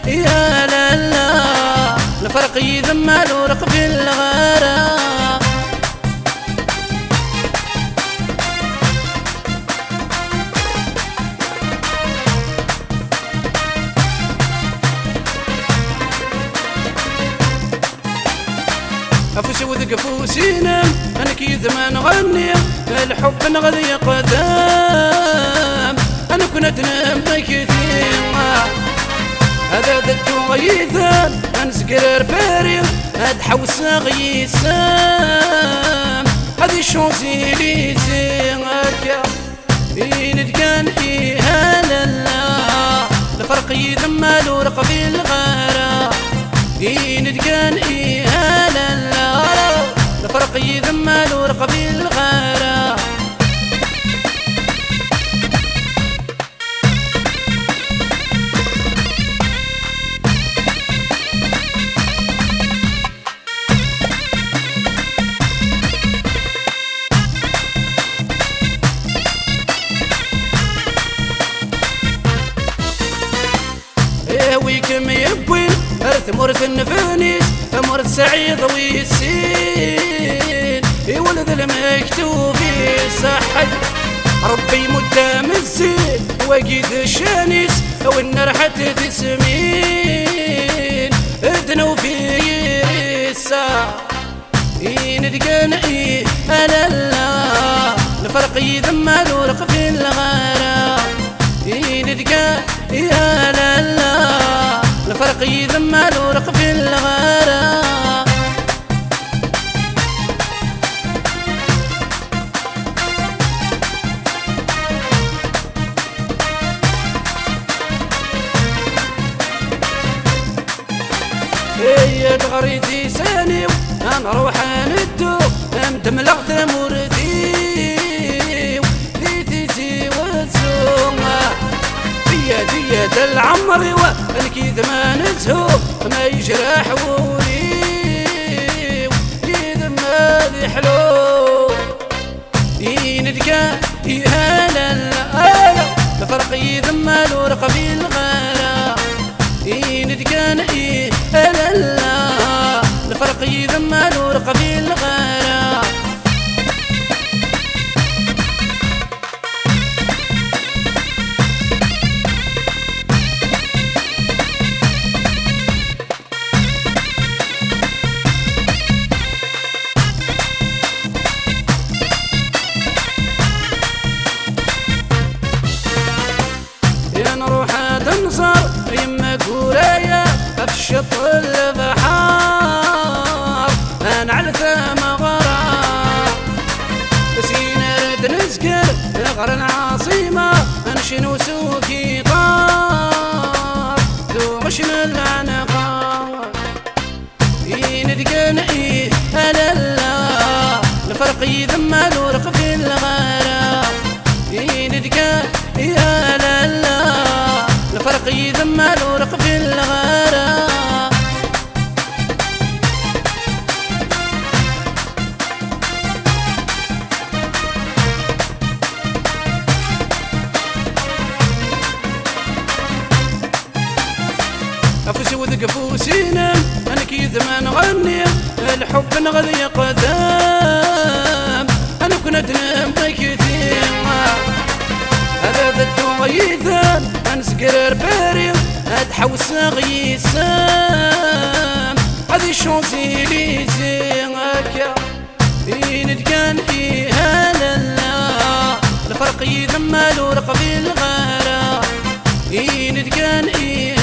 يا لالا الفرق يذمل ورق في الغرام. أفوس وذق فوسينا أنا كيد ما نغني الحب نغذي قدام. أنا كنت نم كثير هذا ذدو غيثان أنسقر باري هاد حوس غيسام. هذي شوزي لي زيغاكا ينتقان إيها لالا الفرق يذمل ورق في الغرام. ينتقان إيها لالا الفرق يذمل ورق في الغرام. ويكم يبوين أرث مرث النفانيس مرث سعيد ويسين يولد المكتوب يصحي ربي مدام الزين وقيد الشانيس والنرحة تسمين ادنو في الساعة يندقن ايه لالا الفرق يذمل ورق في الغرام. يندقن يا لالا الفرق يذمل ورق في الغرام. هي دغريتي ساني نروح ندو امدم لغت مرتي ذيتي وتسوما دية العمر والكيد ما نزهو ما يجرح ولي كيد ما ذي حلو يندقى يا لالا الفرق يذمل ورق في الغرام. يندقى يا لالا الفرق يذمل ورق في الغرام. نروح تنصر يما قولايا افشط البحار انا على ثم غرام. سينا رد نسكر غرن عاصمة انشنو سوكي طار ذو غشم العنقار. يندقن ايه لالا الفرق يذمل ورق في الغرام. يندقن يا لالا الفرق يذمل ورق في الغرام. أفوس وذق فوسينا أنا كيد ما نغني الحب نغذي قدام. أنا كنت نم كثير هذا ذدو غيثان أنسقر باري هاد حوس غيسام. هذي شوزي لي زيغاكا ينتقان إيها لالا الفرق يذمل ورق في الغرام. ينتقان إيها